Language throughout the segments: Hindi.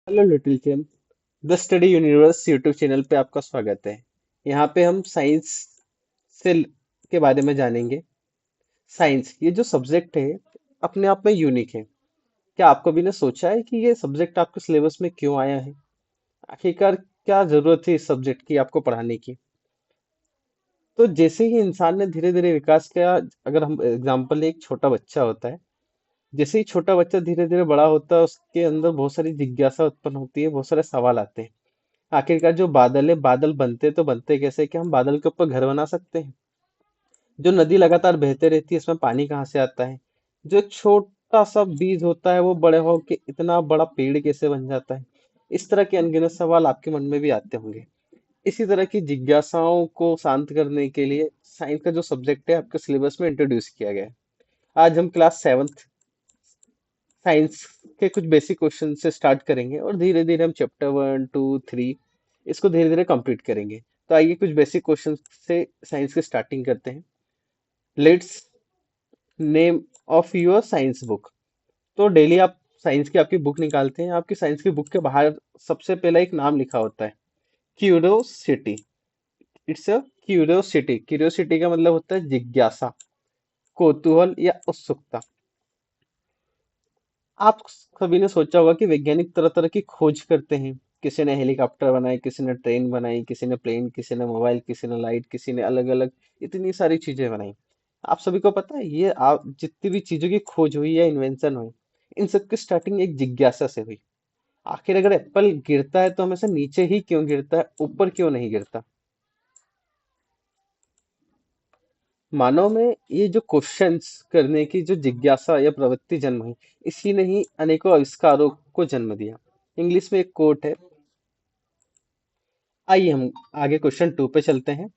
Hello little champ. The study universe YouTube channel पे आपका स्वागत है। यहाँ पे हम साइंस से के बारे में जानेंगे। साइंस ये जो सब्जेक्ट है अपने आप में यूनिक है। क्या आप कभी ने सोचा है कि ये सब्जेक्ट आपके सिलेबस में क्यों आया है? आखिरकार क्या जरूरत है इस सब्जेक्ट की आपको पढ़ाने की? तो जैसे ही इंसान ने धीरे धीरे विकास किया, अगर हम एग्जाम्पल, एक छोटा बच्चा होता है। जैसे ही छोटा बच्चा धीरे धीरे बड़ा होता है, उसके अंदर बहुत सारी जिज्ञासा उत्पन्न होती है, बहुत सारे सवाल आते हैं। आखिरकार जो बादल है, बादल बनते तो बनते कैसे कि हम बादल के ऊपर घर बना सकते हैं? जो नदी लगातार बहते रहती है, इसमें पानी कहाँ से आता है? जो एक छोटा सा बीज होता है, वो बड़े होके इतना बड़ा पेड़ कैसे बन जाता है? इस तरह के अनगिनत सवाल आपके मन में भी आते होंगे। इसी तरह की जिज्ञासाओं को शांत करने के लिए साइंस का जो सब्जेक्ट है आपके सिलेबस में इंट्रोड्यूस किया गया है। आज हम क्लास सेवन्थ साइंस के कुछ बेसिक क्वेश्चन से स्टार्ट करेंगे और धीरे धीरे हम चैप्टर 1 2 3 इसको धीरे धीरे कंप्लीट करेंगे। तो आइए कुछ बेसिक क्वेश्चन से साइंस की स्टार्टिंग करते हैं। Let's name of your science book. तो डेली आप साइंस की आपकी बुक निकालते हैं, आपकी साइंस की बुक के बाहर सबसे पहला एक नाम लिखा होता है, curiosity. It's a curiosity. Curiosity का मतलब होता है जिज्ञासा, कौतूहल या उत्सुकता। आप सभी ने सोचा होगा कि वैज्ञानिक तरह तरह की खोज करते हैं। किसी ने हेलीकॉप्टर बनाए, किसी ने ट्रेन बनाई, किसी ने प्लेन, किसी ने मोबाइल, किसी ने लाइट, किसी ने अलग अलग इतनी सारी चीजें बनाई। आप सभी को पता है, ये आप जितनी भी चीजों की खोज हुई या इन्वेंशन हुई, इन सब की स्टार्टिंग एक जिज्ञासा से हुई। आखिर अगर एप्पल गिरता है तो हमेशा नीचे ही क्यों गिरता है, ऊपर क्यों नहीं गिरता? मानव में ये जो क्वेश्चंस करने की जो जिज्ञासा या प्रवृत्ति जन्म हुई, इसी ने ही अनेकों आविष्कारों को जन्म दिया। इंग्लिश में एक कोट है। आइए हम आगे क्वेश्चन 2 पे चलते हैं।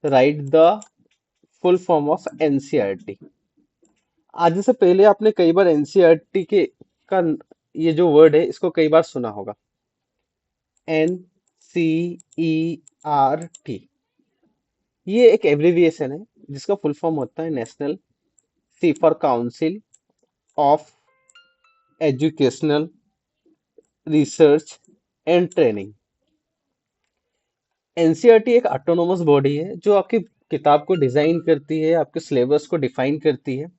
Right the full form of NCERT. आज से पहले आपने कई बार एनसीईआरटी के का ये जो वर्ड है इसको कई बार सुना होगा। N C E R T, ये एक एब्रिविएशन है जिसका फुल फॉर्म होता है national C for council of educational research and training. NCERT एक ऑटोनोमस बॉडी है जो आपकी किताब को डिजाइन करती है, आपके सिलेबस को डिफाइन करती है।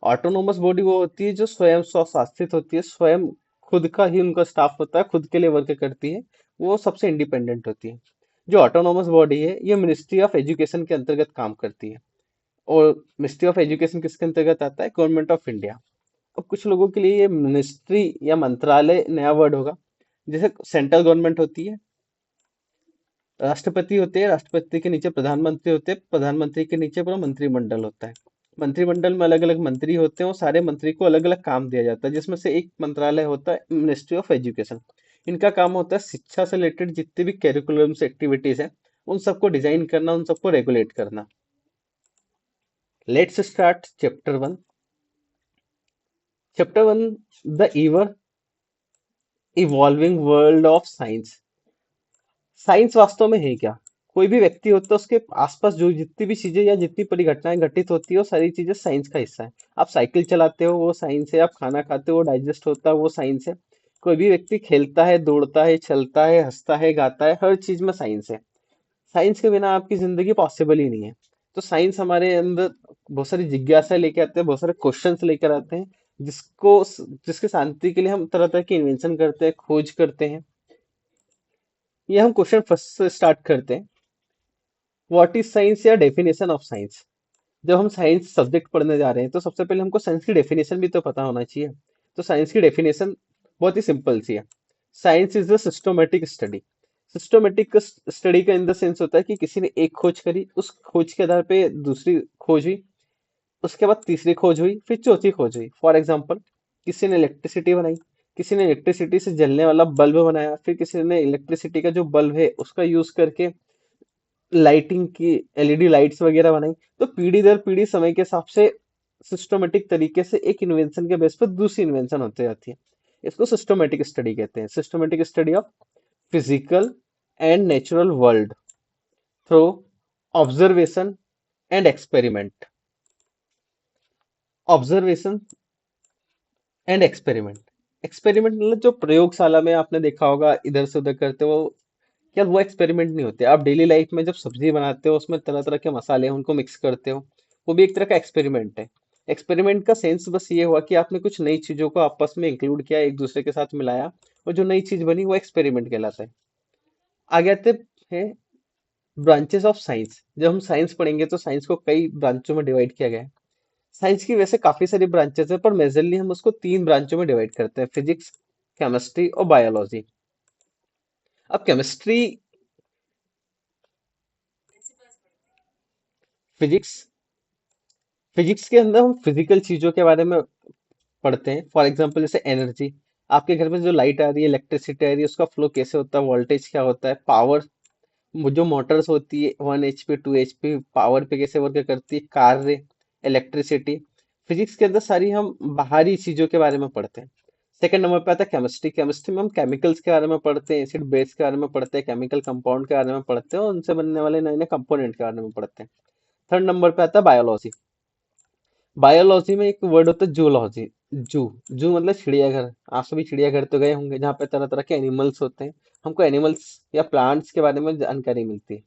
ऑटोनोमस बॉडी वो होती है जो स्वयं स्वशासित होती है, स्वयं खुद का ही उनका स्टाफ होता है, खुद के लिए वर्क करती है। वो सबसे इंडिपेंडेंट होती है। जो ऑटोनोमस बॉडी है ये मिनिस्ट्री ऑफ एजुकेशन के अंतर्गत काम करती है। और मिनिस्ट्री ऑफ एजुकेशन किसके अंतर्गत आता है? Government of India. अब कुछ लोगों के लिए ये मिनिस्ट्री या मंत्रालय नया वर्ड होगा। जैसे सेंट्रल गवर्नमेंट होती है, राष्ट्रपति होते हैं, राष्ट्रपति के नीचे प्रधानमंत्री होते हैं, प्रधानमंत्री के नीचे पूरा मंत्रिमंडल होता है। मंत्रिमंडल में अलग अलग मंत्री होते हैं और सारे मंत्री को अलग अलग काम दिया जाता है, जिसमें से एक मंत्रालय होता है मिनिस्ट्री ऑफ एजुकेशन। इनका काम होता है शिक्षा से रिलेटेड जितने भी कैरिकुलम्स एक्टिविटीज हैं उन सबको डिजाइन करना, उन सबको रेगुलेट करना। Let's start chapter 1। Chapter 1, the इवर evolving world of science. Science वास्तव में है क्या? कोई भी व्यक्ति होता है, उसके आसपास जो जितनी भी चीजें या जितनी बड़ी घटनाएं घटित होती है, वो सारी चीजें साइंस का हिस्सा है। आप साइकिल चलाते हो, वो साइंस है। आप खाना खाते हो, वो डाइजेस्ट होता है, वो साइंस है। कोई भी व्यक्ति खेलता है, दौड़ता है, चलता है, हंसता है, गाता है, हर चीज में साइंस है। साइंस के बिना आपकी जिंदगी पॉसिबल ही नहीं है। तो साइंस हमारे अंदर बहुत सारी जिज्ञासा लेके आते हैं, बहुत सारे क्वेश्चंस लेकर आते हैं, जिसको जिसके शांति के लिए हम तरह तरह की इन्वेंशन करते हैं, खोज करते हैं। ये हम क्वेश्चन फर्स्ट से स्टार्ट करते हैं। व्हाट इज साइंस या डेफिनेशन ऑफ साइंस। जब हम साइंस सब्जेक्ट पढ़ने जा रहे हैं तो सबसे पहले हमको साइंस की डेफिनेशन भी तो पता होना चाहिए। तो साइंस की डेफिनेशन बहुत ही सिंपल सी है। Science is the systematic study. Systematic study का इन द सेंस होता है कि किसी ने एक खोज करी, उस खोज के आधार पे दूसरी खोज हुई, उसके बाद तीसरी खोज हुई, फिर चौथी खोज हुई। फॉर एग्जाम्पल, किसी ने इलेक्ट्रिसिटी बनाई, किसी ने इलेक्ट्रिसिटी से जलने वाला बल्ब बनाया, फिर किसी ने इलेक्ट्रिसिटी का जो बल्ब है उसका यूज करके लाइटिंग की एलईडी लाइट्स वगैरह बनाई। तो पीढ़ी दर पीढ़ी समय के हिसाब से सिस्टमेटिक तरीके से एक इन्वेंशन के बेस पर दूसरी इन्वेंशन होती जाती है। इसको सिस्टमेटिक स्टडी कहते हैं। Systematic study of physical and natural world through observation and experiment. Observation and experiment, experiment मतलब जो प्रयोगशाला में आपने देखा होगा इधर से उधर करते हो, यार वो एक्सपेरिमेंट नहीं होते। आप डेली लाइफ में जब सब्जी बनाते हो उसमें तरह तरह के मसाले हैं उनको मिक्स करते हो, वो भी एक तरह का एक्सपेरिमेंट है। एक्सपेरिमेंट का सेंस बस ये हुआ कि आपने कुछ नई चीजों को आपस में इंक्लूड किया, एक दूसरे के साथ मिलाया, और जो नई चीज बनी वो एक्सपेरिमेंट कहलाता है। आगे आते हैं ब्रांचेस ऑफ साइंस। जब हम साइंस पढ़ेंगे तो साइंस को कई ब्रांचों में डिवाइड किया गया है। साइंस की वैसे काफी सारी ब्रांचेस है, पर मेजरली हम उसको तीन ब्रांचों में डिवाइड करते हैं: फिजिक्स, केमिस्ट्री और बायोलॉजी। अब केमिस्ट्री, फिजिक्स फिजिक्स के अंदर हम फिजिकल चीजों के बारे में पढ़ते हैं। फॉर एग्जांपल जैसे एनर्जी, आपके घर में जो लाइट आ रही है, इलेक्ट्रिसिटी आ रही है, उसका फ्लो कैसे होता है, वोल्टेज क्या होता है, पावर, जो मोटर्स होती है 1 HP 2 HP पावर पे कैसे वर्क करती है, कार्य, इलेक्ट्रिसिटी। फिजिक्स के अंदर सारी हम बाहरी चीजों के बारे में पढ़ते हैं। सेकंड नंबर पे आता है केमिस्ट्री। केमिस्ट्री में हम केमिकल्स के बारे में पढ़ते हैं, एसिड बेस के बारे में पढ़ते हैं, केमिकल कंपाउंड के बारे में पढ़ते हैं और उनसे बनने वाले नए नए कंपोनेंट के बारे में पढ़ते हैं। थर्ड नंबर पे आता है बायोलॉजी। बायोलॉजी में एक वर्ड होता है जूलॉजी। जू जू मतलब चिड़ियाघर। आप सभी चिड़ियाघर तो गए होंगे जहाँ पे तरह तरह के एनिमल्स होते हैं। हमको एनिमल्स या प्लांट्स के बारे में जानकारी मिलती है।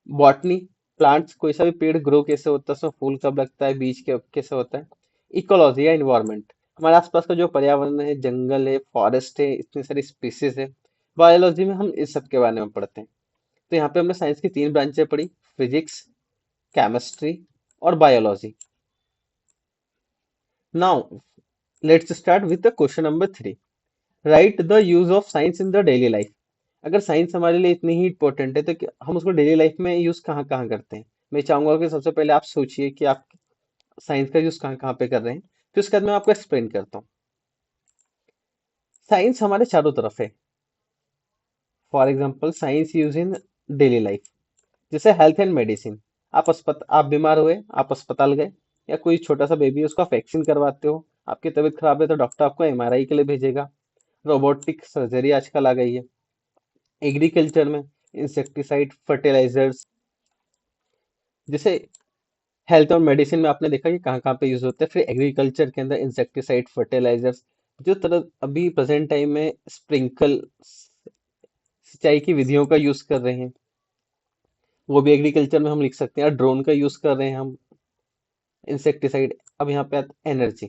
बॉटनी, प्लांट्स, कोई सा भी पेड़ ग्रो कैसे होता है, उसमें फूल कब लगता है, बीज के कैसे होता है। इकोलॉजी या इन्वायरमेंट, हमारे आसपास का जो पर्यावरण है, जंगल है, फॉरेस्ट है, इतनी सारी स्पीसीज है। बायोलॉजी में हम इस सब के बारे में पढ़ते हैं। तो यहाँ पे हमने साइंस की तीन ब्रांचें पढ़ी: फिजिक्स, केमिस्ट्री और biology. Now let's start with the question number 3। Right the use of science in the daily life. अगर साइंस हमारे लिए इतनी ही इंपॉर्टेंट है तो हम उसको डेली लाइफ में यूज कहाँ कहाँ करते हैं। मैं चाहूंगा कि सबसे पहले आप सोचिए कि आप साइंस का यूज कहाँ कहाँ पे कर रहे हैं, फिर उसके बाद मैं आपको एक्सप्लेन करता हूँ। साइंस हमारे चारों तरफ है। For example science use in daily life, जैसे हेल्थ एंड मेडिसिन। आप बीमार हुए, आप अस्पताल गए, या कोई छोटा सा बेबी है उसका वैक्सीन करवाते हो, आपकी तबीयत खराब है तो डॉक्टर आपको MRI के लिए भेजेगा। रोबोटिक सर्जरी आजकल आ गई है। एग्रीकल्चर में इंसेक्टिसाइड, फर्टिलाइजर्स, जैसे हेल्थ और मेडिसिन में आपने देखा कि कहाँ कहाँ पे यूज होते हैं। फिर एग्रीकल्चर के अंदर इंसेक्टिसाइड, फर्टिलाइजर्स, जो तरह अभी प्रेजेंट टाइम में स्प्रिंकल सिंचाई की विधियों का यूज कर रहे हैं, वो भी एग्रीकल्चर में हम लिख सकते हैं। ड्रोन का यूज कर रहे हैं हम, इंसेक्टिसाइड। अब यहाँ पे आता एनर्जी।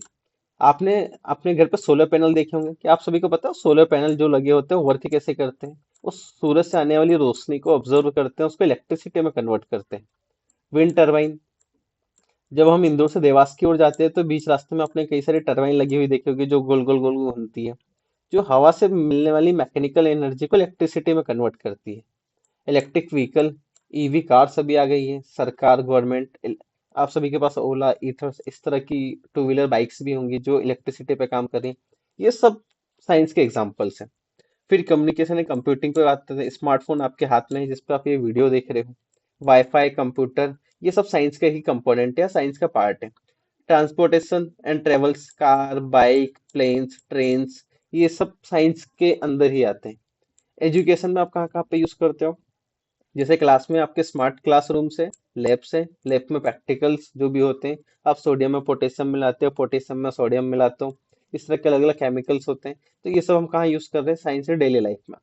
आपने अपने घर पे सोलर पैनल देखे होंगे, क्या आप सभी को पता है सोलर पैनल जो लगे होते हैं वर्क कैसे करते हैं? वो सूरज से आने वाली रोशनी को ऑब्जर्व करते हैं, उसको इलेक्ट्रिसिटी में कन्वर्ट करते हैं। विंड टरबाइन, जब हम इंदौर से देवास की ओर जाते हैं तो बीच रास्ते में आपने कई सारी टरबाइन लगी हुई देखी होगी जो गोल गोल गोल गोल घूमती है, जो हवा से मिलने वाली मैकेनिकल एनर्जी को इलेक्ट्रिसिटी में कन्वर्ट करती है। इलेक्ट्रिक व्हीकल, EV कार सभी आ गई है। सरकार, गवर्नमेंट, आप सभी के पास ओला, ईथर, इस तरह की टू व्हीलर बाइक्स भी होंगी जो इलेक्ट्रिसिटी पे काम कर रही हैं। ये सब साइंस के एग्जांपल्स हैं। फिर कम्युनिकेशन एंड कंप्यूटिंग पे बात करते हैं। स्मार्टफोन आपके हाथ में है जिस पे आप ये वीडियो देख रहे हो। वाईफाई, कंप्यूटर, ये सब साइंस का ही कंपोनेंट है, साइंस का पार्ट है। Transportation and travels, car, bike, planes, trains, ये सब साइंस के अंदर ही आते हैं। एजुकेशन में आप कहाँ कहाँ पे यूज करते हो? जैसे क्लास में आपके स्मार्ट क्लासरूम्स है, लैब्स है, लैब में प्रैक्टिकल्स जो भी होते हैं, आप सोडियम में पोटेशियम मिलाते हो, पोटेशियम में सोडियम मिलाते हो, इस तरह के अलग अलग केमिकल्स होते हैं। तो ये सब हम कहाँ यूज कर रहे हैं? साइंस डेली लाइफ में।